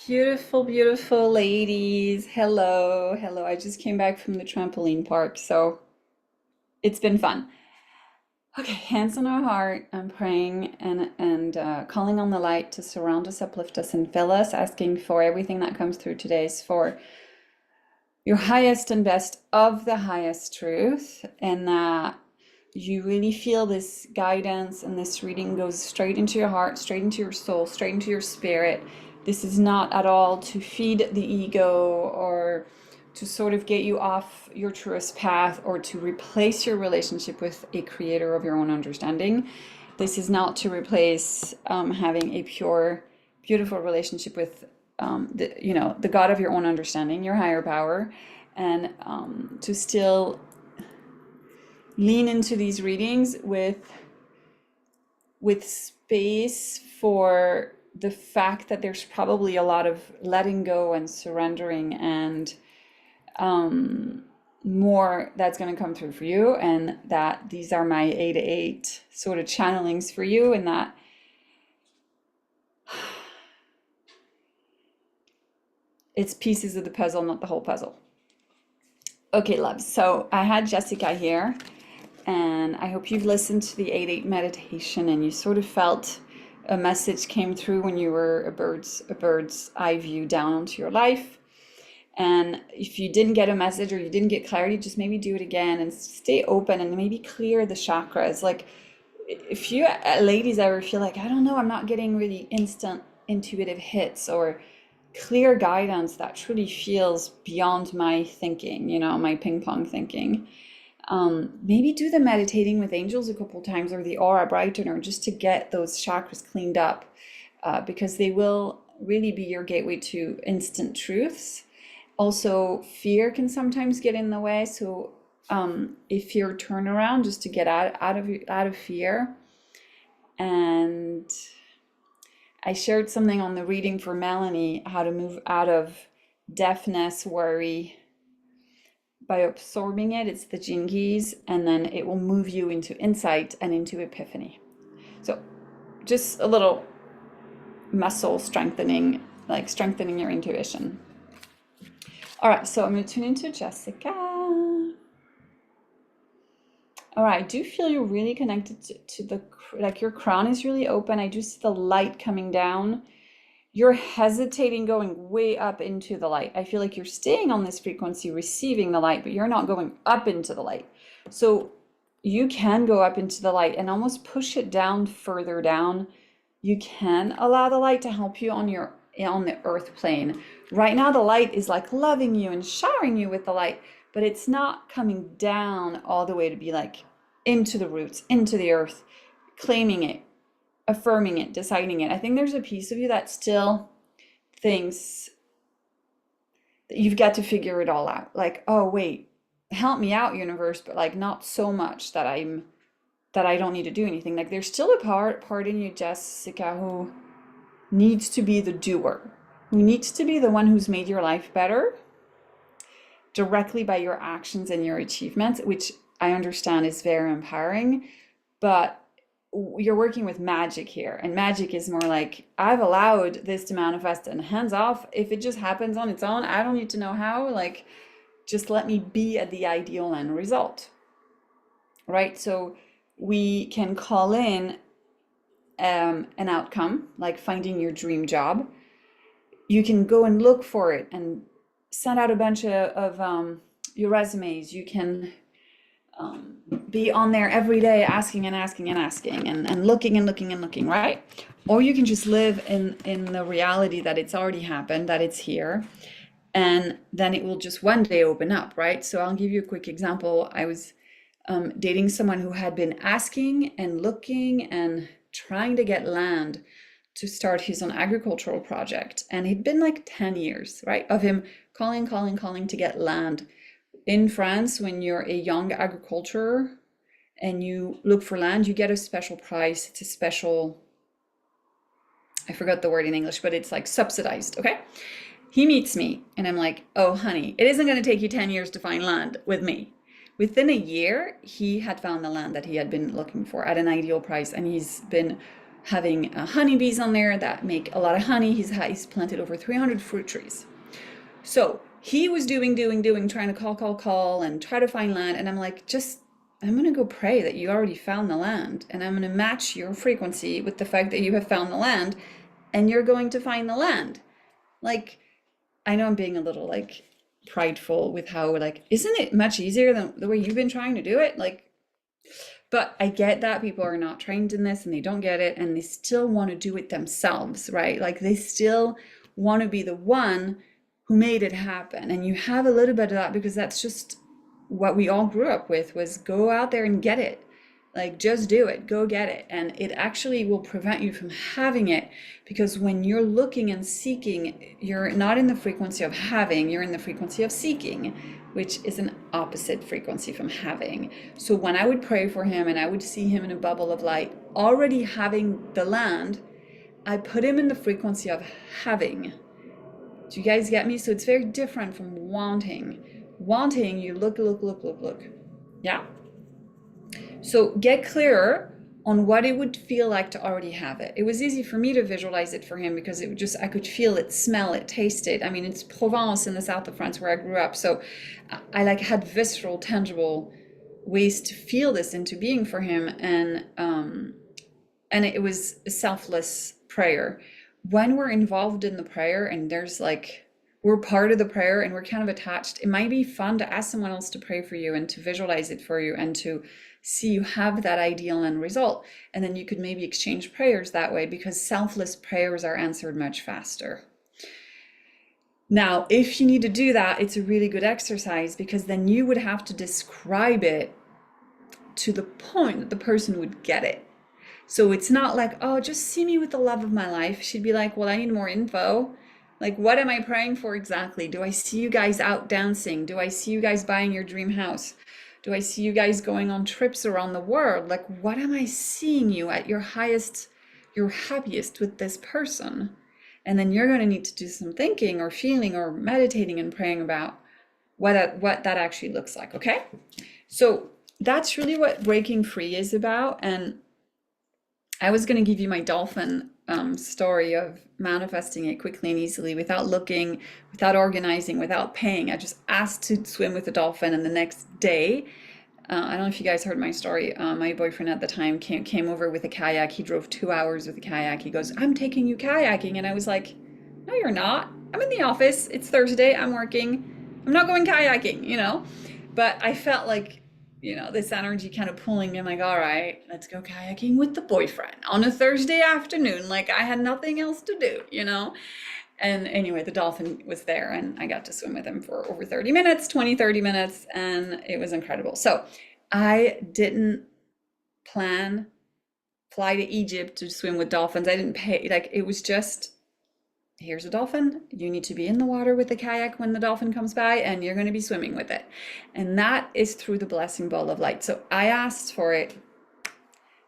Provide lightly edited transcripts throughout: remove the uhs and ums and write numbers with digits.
Beautiful, beautiful ladies. Hello, hello. I just came back from the trampoline park, so it's been fun. Okay, hands on our heart. I'm praying and calling on the light to surround us, uplift us, and fill us, asking for everything that comes through today is for your highest and best of the highest truth, and that you really feel this guidance and this reading goes straight into your heart, straight into your soul, straight into your spirit. This is not at all to feed the ego or to sort of get you off your truest path or to replace your relationship with a creator of your own understanding. This is not to replace having a pure, beautiful relationship with the God of your own understanding, your higher power, and to still lean into these readings with space for the fact that there's probably a lot of letting go and surrendering and more that's going to come through for you, and that these are my 8 sort of channelings for you, and that it's pieces of the puzzle, not the whole puzzle. Okay, loves. So I had Jessica here, and I hope you've listened to the 8 meditation and you sort of felt a message came through when you were a bird's eye view down onto your life. And if you didn't get a message or you didn't get clarity, just maybe do it again and stay open and maybe clear the chakras. Like if you ladies ever feel like, I don't know, I'm not getting really instant intuitive hits or clear guidance that truly feels beyond my thinking, my ping pong thinking. Maybe do the meditating with angels a couple times or the aura brightener just to get those chakras cleaned up, because they will really be your gateway to instant truths. Also, fear can sometimes get in the way. So if you're turnaround, just to get out of fear. And I shared something on the reading for Melanie, how to move out of deafness, worry, by absorbing it. It's the Gene Keys, and then it will move you into insight and into epiphany. So just a little muscle strengthening, like strengthening your intuition. All right, so I'm going to tune into Jessica. All right, I do feel you're really connected to the, like your crown is really open. I do see the light coming down. You're hesitating going way up into the light. I feel like you're staying on this frequency, receiving the light, but you're not going up into the light. So you can go up into the light and almost push it down further down. You can allow the light to help you on the earth plane. Right now, the light is like loving you and showering you with the light, but it's not coming down all the way to be like into the roots, into the earth, claiming it, affirming it, deciding it. I think there's a piece of you that still thinks that you've got to figure it all out. Like, oh wait, help me out, universe, but like not so much that I don't need to do anything. Like there's still a part in you, Jessica, who needs to be the doer, who needs to be the one who's made your life better directly by your actions and your achievements, which I understand is very empowering, but you're working with magic here, and magic is more like, I've allowed this to manifest and hands off. If it just happens on its own, I don't need to know how, like just let me be at the ideal end result, right? So we can call in an outcome, like finding your dream job. You can go and look for it and send out a bunch of your resumes. You can be on there every day asking and asking and asking and looking and looking and looking, right? Or you can just live in the reality that it's already happened, that it's here, and then it will just one day open up, right? So I'll give you a quick example. I was dating someone who had been asking and looking and trying to get land to start his own agricultural project. And it'd been like 10 years, right, of him calling to get land. In France, when you're a young agriculturer and you look for land, you get a special price. It's a special, I forgot the word in English, but it's like subsidized, okay? He meets me and I'm like, oh, honey, it isn't going to take you 10 years to find land with me. Within a year, he had found the land that he had been looking for at an ideal price, and he's been having honeybees on there that make a lot of honey. He's planted over 300 fruit trees. So he was doing, trying to call, and try to find land. And I'm like, I'm going to go pray that you already found the land. And I'm going to match your frequency with the fact that you have found the land and you're going to find the land. Like, I know I'm being a little like prideful with how, like, isn't it much easier than the way you've been trying to do it? Like, but I get that people are not trained in this and they don't get it and they still want to do it themselves, right? Like they still want to be the one who made it happen. And you have a little bit of that because that's just what we all grew up with, was go out there and get it. Like just do it, go get it. And it actually will prevent you from having it, because when you're looking and seeking, you're not in the frequency of having, you're in the frequency of seeking, which is an opposite frequency from having. So when I would pray for him and I would see him in a bubble of light, already having the land, I put him in the frequency of having. Do you guys get me? So it's very different from wanting. Wanting, you look. Yeah. So get clearer on what it would feel like to already have it. It was easy for me to visualize it for him because it would just, I could feel it, smell it, taste it. I mean, it's Provence in the south of France where I grew up. So I like had visceral, tangible ways to feel this into being for him. And it was a selfless prayer. When we're involved in the prayer and there's like, we're part of the prayer and we're kind of attached, it might be fun to ask someone else to pray for you and to visualize it for you and to see you have that ideal end result. And then you could maybe exchange prayers that way, because selfless prayers are answered much faster. Now, if you need to do that, it's a really good exercise, because then you would have to describe it to the point that the person would get it. So it's not like, oh, just see me with the love of my life. She'd be like, well, I need more info. Like, what am I praying for exactly? Do I see you guys out dancing? Do I see you guys buying your dream house? Do I see you guys going on trips around the world? Like, what am I seeing you at your highest, your happiest with this person? And then you're going to need to do some thinking or feeling or meditating and praying about what that actually looks like, okay? So that's really what breaking free is about. And I was going to give you my dolphin story of manifesting it quickly and easily without looking, without organizing, without paying. I just asked to swim with a dolphin, and the next day, I don't know if you guys heard my story. My boyfriend at the time came over with a kayak. He drove 2 hours with a kayak. He goes, I'm taking you kayaking. And I was like, no, you're not. I'm in the office. It's Thursday. I'm working. I'm not going kayaking, you know? But I felt like, you know, this energy kind of pulling me. I'm like, all right, let's go kayaking with the boyfriend on a Thursday afternoon. Like I had nothing else to do, you know? And anyway, the dolphin was there and I got to swim with him for over 30 minutes, 30 minutes, and it was incredible. So I didn't plan fly to Egypt to swim with dolphins. I didn't pay, like it was just, here's a dolphin. You need to be in the water with the kayak when the dolphin comes by and you're going to be swimming with it. And that is through the blessing ball of light. So I asked for it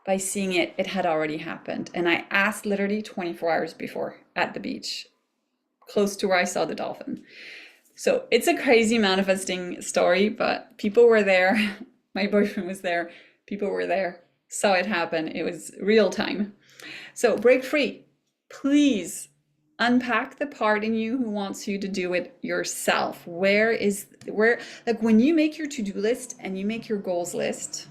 by seeing it. It had already happened. And I asked literally 24 hours before at the beach, close to where I saw the dolphin. So it's a crazy manifesting story, but people were there. My boyfriend was there. People were there, saw it happen. It was real time. So break free. Please unpack the part in you who wants you to do it yourself. Where, like when you make your to-do list and you make your goals list,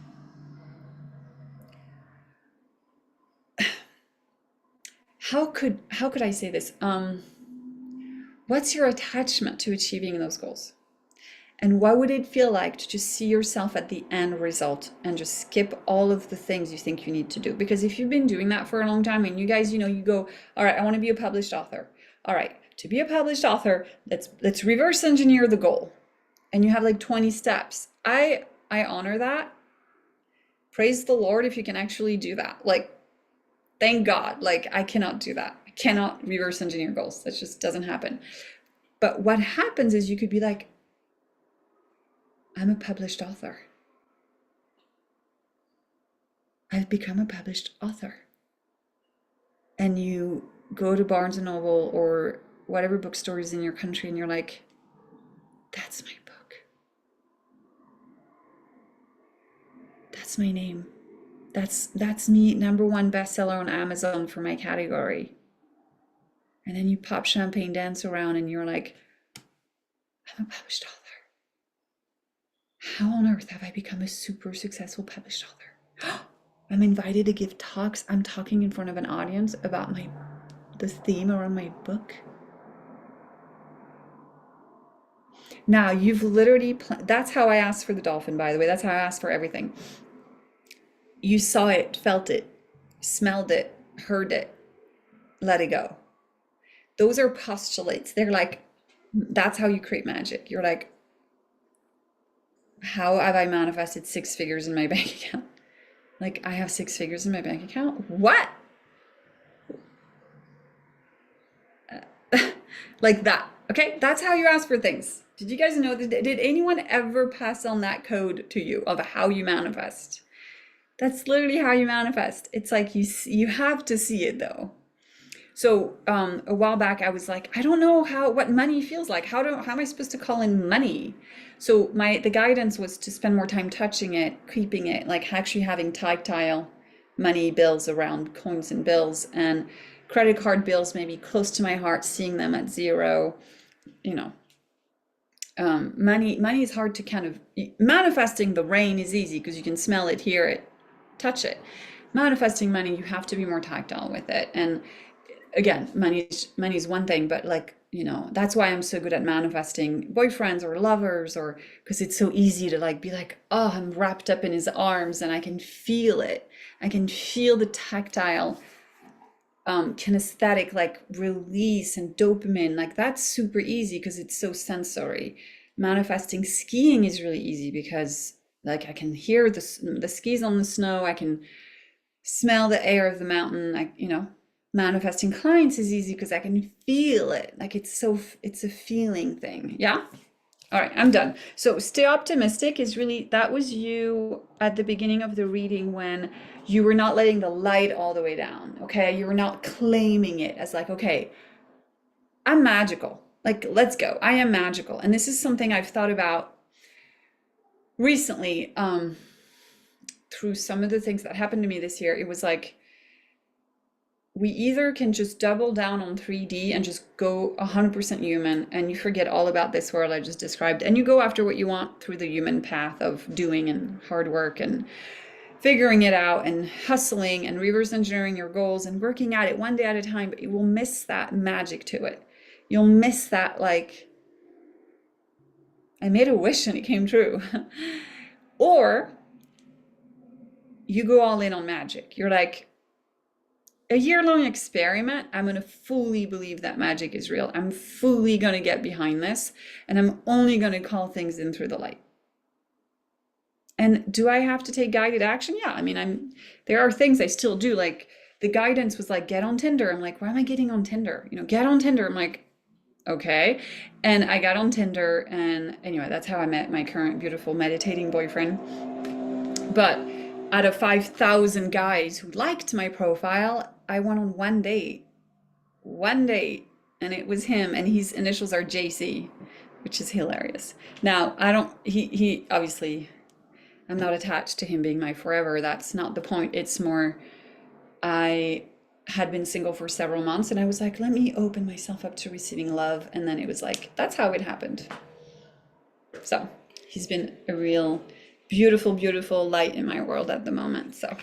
how could I say this? What's your attachment to achieving those goals? And what would it feel like to just see yourself at the end result and just skip all of the things you think you need to do? Because if you've been doing that for a long time and you guys, you know, you go, all right, I want to be a published author. All right, to be a published author, let's reverse engineer the goal. And you have like 20 steps. I honor that. Praise the Lord if you can actually do that. Like, thank God. Like, I cannot do that. I cannot reverse engineer goals. That just doesn't happen. But what happens is you could be like, I'm a published author. I've become a published author. And you go to Barnes and Noble or whatever bookstores in your country and you're like, that's my book. That's my name. That's me, #1 bestseller on Amazon for my category. And then you pop Champagne Dance around and you're like, I'm a published author. How on earth have I become a super successful published author? I'm invited to give talks. I'm talking in front of an audience about the theme around my book. Now you've literally, that's how I asked for the dolphin, by the way. That's how I asked for everything. You saw it, felt it, smelled it, heard it, let it go. Those are postulates. They're like, that's how you create magic. You're like, how have I manifested 6 figures in my bank account? Like, I have 6 figures in my bank account? What? Like that. Okay, that's how you ask for things. Did you guys know that? Did anyone ever pass on that code to you of how you manifest? That's literally how you manifest. It's like you have to see it though. So a while back I was like, I don't know what money feels like. How am I supposed to call in money? So the guidance was to spend more time touching it, keeping it, like actually having tactile money bills around, coins and bills, and credit card bills maybe close to my heart, seeing them at zero. You know, money is hard to kind of manifesting. The rain is easy because you can smell it, hear it, touch it. Manifesting money, you have to be more tactile with it. And again, money is one thing, but like, that's why I'm so good at manifesting boyfriends or lovers, or because it's so easy to like be like, oh, I'm wrapped up in his arms and I can feel it. I can feel the tactile kinesthetic like release and dopamine. Like that's super easy because it's so sensory. Manifesting skiing is really easy because like I can hear the skis on the snow. I can smell the air of the mountain. Manifesting clients is easy because I can feel it. Like it's a feeling thing. Yeah. All right, I'm done. So stay optimistic is really, that was you at the beginning of the reading when you were not letting the light all the way down. Okay. You were not claiming it as like, okay, I'm magical. Like, let's go. I am magical. And this is something I've thought about recently, through some of the things that happened to me this year. It was like, we either can just double down on 3D and just go 100% human, and you forget all about this world I just described, and you go after what you want through the human path of doing and hard work and figuring it out and hustling and reverse engineering your goals and working at it one day at a time, but you will miss that magic to it. You'll miss that, like, I made a wish and it came true. Or you go all in on magic. You're like, a year-long experiment, I'm going to fully believe that magic is real. I'm fully going to get behind this, and I'm only going to call things in through the light. And do I have to take guided action? Yeah, I mean, there are things I still do. Like the guidance was like, get on Tinder. I'm like, why am I getting on Tinder? Get on Tinder. I'm like, okay. And I got on Tinder, and anyway, that's how I met my current beautiful meditating boyfriend. But out of 5,000 guys who liked my profile, I went on one date, and it was him, and his initials are JC, which is hilarious. Now, he obviously, I'm not attached to him being my forever. That's not the point. It's more, I had been single for several months, and I was like, let me open myself up to receiving love. And then it was like, that's how it happened. So he's been a real beautiful, beautiful light in my world at the moment. So,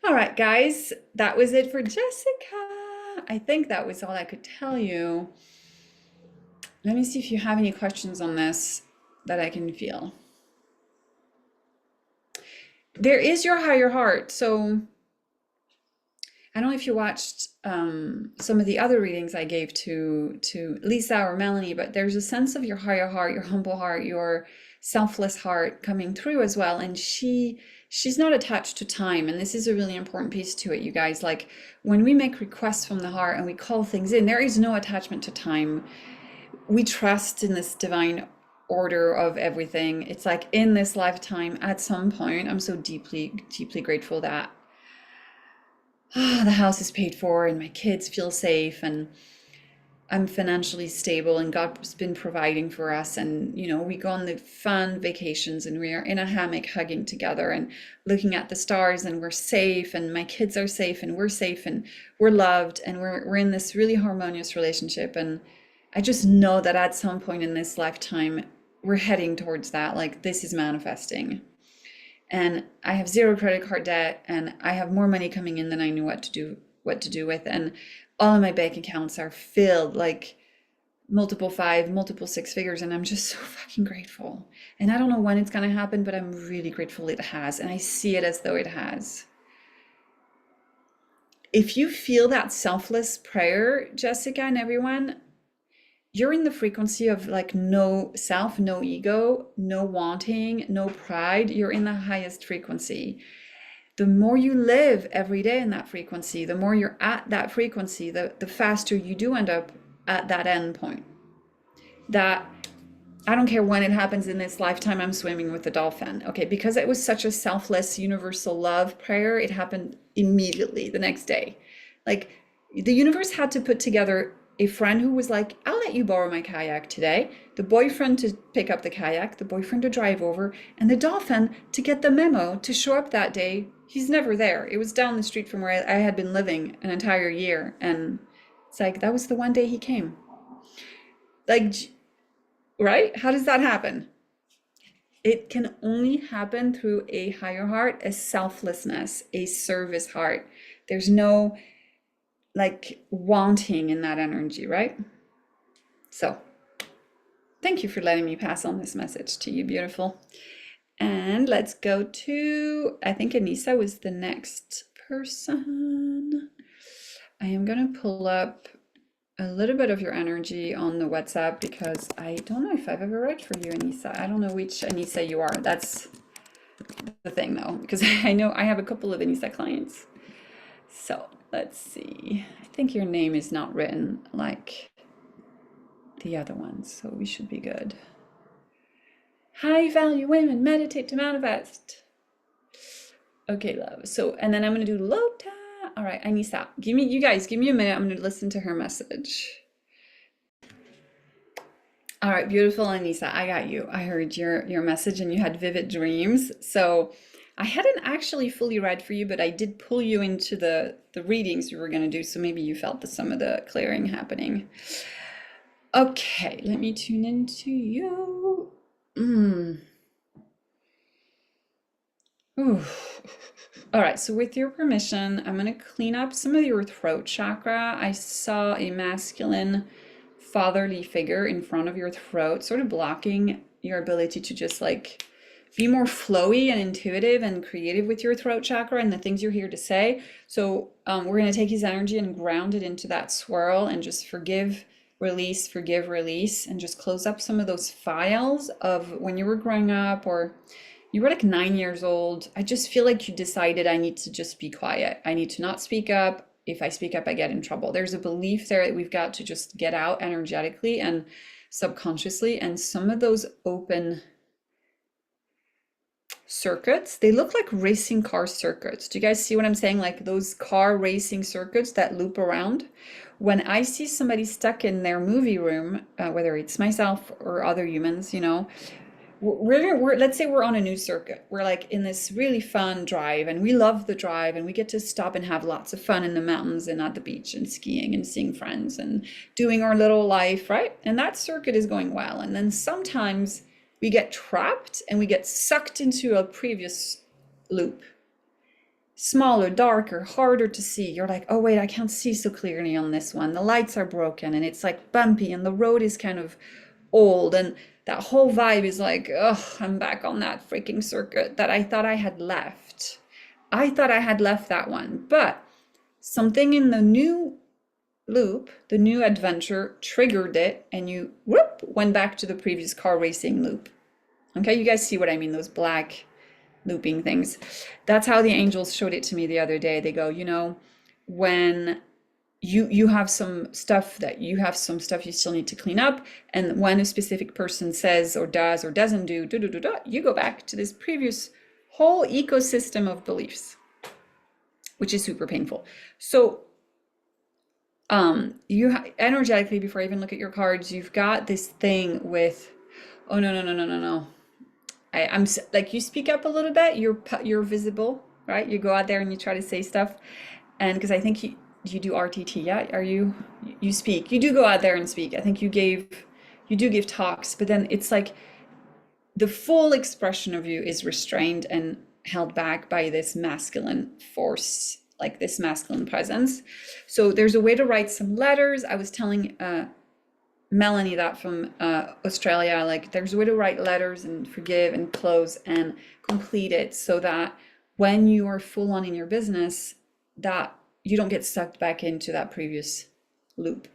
all right, guys, that was it for Jessica. I think that was all I could tell you. Let me see if you have any questions on this that I can feel. There is your higher heart. So I don't know if you watched some of the other readings I gave to Lisa or Melanie, but there's a sense of your higher heart, your humble heart, your selfless heart coming through as well. And she's not attached to time. And this is a really important piece to it, you guys. Like when we make requests from the heart and we call things in, there is no attachment to time. We trust in this divine order of everything. It's like in this lifetime, at some point, I'm so deeply, deeply grateful that the house is paid for and my kids feel safe. And I'm financially stable and God's been providing for us. And, we go on the fun vacations and we are in a hammock hugging together and looking at the stars and we're safe and my kids are safe and we're safe and we're loved and we're in this really harmonious relationship. And I just know that at some point in this lifetime, we're heading towards that. Like this is manifesting. And I have zero credit card debt and I have more money coming in than I knew what to do with. And all of my bank accounts are filled like multiple five, multiple six figures. And I'm just so fucking grateful. And I don't know when it's going to happen, but I'm really grateful it has. And I see it as though it has. If you feel that selfless prayer, Jessica and everyone, you're in the frequency of like no self, no ego, no wanting, no pride. You're in the highest frequency. The more you live every day in that frequency, the more you're at that frequency, the faster you do end up at that end point. That I don't care when it happens in this lifetime, I'm swimming with the dolphin. Okay, because it was such a selfless, universal love prayer, it happened immediately the next day. Like the universe had to put together a friend who was like, I'll let you borrow my kayak today, the boyfriend to pick up the kayak, the boyfriend to drive over, and the dolphin to get the memo to show up that day. He's never there. It was down the street from where I had been living an entire year. And it's like, that was the one day he came. Like, right? How does that happen? It can only happen through a higher heart, a selflessness, a service heart. There's no like wanting in that energy, right? So thank you for letting me pass on this message to you, beautiful. And let's go to, I think Aniesa was the next person. I am going to pull up a little bit of your energy on the WhatsApp because I don't know if I've ever read for you, Aniesa. I don't know which Aniesa you are. That's the thing though, because I know I have a couple of Aniesa clients. So let's see. I think your name is not written like the other ones, so we should be good. High value women meditate to manifest. Okay, love. So, and then I'm going to do Lota. All right, Aniesa, you guys, give me a minute. I'm going to listen to her message. All right, beautiful Aniesa, I got you. I heard your message and you had vivid dreams. So I hadn't actually fully read for you, but I did pull you into the readings we were going to do. So maybe you felt some of the clearing happening. Okay, let me tune into you. Ooh. All right, so with your permission, I'm going to clean up some of your throat chakra. I saw a masculine fatherly figure in front of your throat, sort of blocking your ability to just like be more flowy and intuitive and creative with your throat chakra and the things you're here to say. So we're going to take his energy and ground it into that swirl and just forgive, release, and just close up some of those files of when you were growing up or you were like 9 years old. I just feel like you decided I need to just be quiet. I need to not speak up. If I speak up, I get in trouble. There's a belief there that we've got to just get out energetically and subconsciously. And some of those open circuits, they look like racing car circuits. Do you guys see what I'm saying? Like those car racing circuits that loop around. When I see somebody stuck in their movie room, whether it's myself or other humans, we're let's say we're on a new circuit. We're like in this really fun drive and we love the drive and we get to stop and have lots of fun in the mountains and at the beach and skiing and seeing friends and doing our little life, right? And that circuit is going well. And then sometimes we get trapped and we get sucked into a previous loop. Smaller, darker, harder to see. You're like, oh wait, I can't see so clearly on this one. The lights are broken and it's like bumpy and the road is kind of old and that whole vibe is like, oh, I'm back on that freaking circuit that I thought I had left. I thought I had left that one, but something in the new loop, the new adventure triggered it and you whoop, went back to the previous car racing loop. Okay, you guys see what I mean, those black looping things. That's how the angels showed it to me the other day. They go, when you have some stuff you still need to clean up, and when a specific person says or does or doesn't do, you go back to this previous whole ecosystem of beliefs, which is super painful. So Energetically, before I even look at your cards, you've got this thing with, oh no, no, no, no, no, no. Like, you speak up a little bit, you're visible, right? You go out there and you try to say stuff. And because I think you do RTT, yeah? You speak. You do go out there and speak. I think you do give talks, but then it's like the full expression of you is restrained and held back by this masculine force, like this masculine presence. So there's a way to write some letters. I was telling Melanie that from Australia, like there's a way to write letters and forgive and close and complete it so that when you are full on in your business, that you don't get sucked back into that previous loop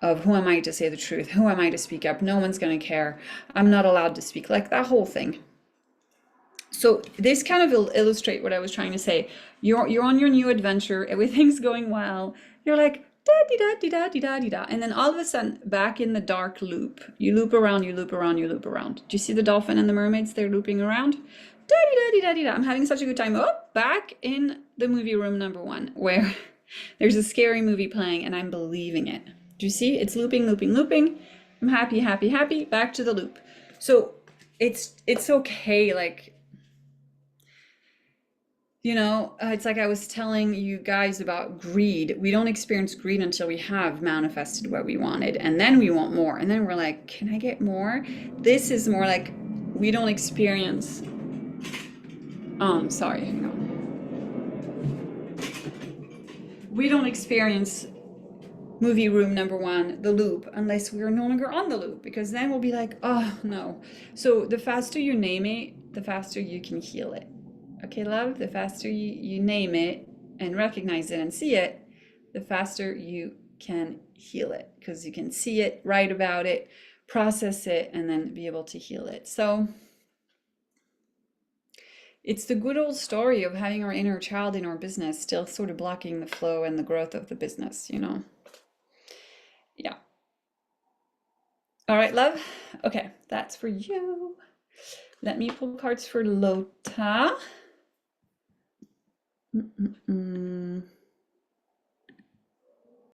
of who am I to say the truth? Who am I to speak up? No one's going to care. I'm not allowed to speak, like that whole thing. So this kind of illustrate what I was trying to say. You're on your new adventure, everything's going well. You're like da di da di da di da di da, and then all of a sudden back in the dark loop. You loop around, you loop around, you loop around. Do you see the dolphin and the mermaids? They're looping around. Da di da di da di da. I'm having such a good time. Oh, back in the movie room number one, where there's a scary movie playing and I'm believing it. Do you see? It's looping, looping, looping. I'm happy, happy, happy. Back to the loop. So it's okay. Like, it's like I was telling you guys about greed. We don't experience greed until we have manifested what we wanted, and then we want more. And then we're like, can I get more? This is more like we don't experience. Sorry, hang on. We don't experience movie room number one, the loop, unless we are no longer on the loop, because then we'll be like, oh no. So the faster you name it, the faster you can heal it. Okay, love, the faster you name it and recognize it and see it, the faster you can heal it, because you can see it, write about it, process it, and then be able to heal it. So it's the good old story of having our inner child in our business still sort of blocking the flow and the growth of the business, Yeah. All right, love. Okay, that's for you. Let me pull cards for Lota.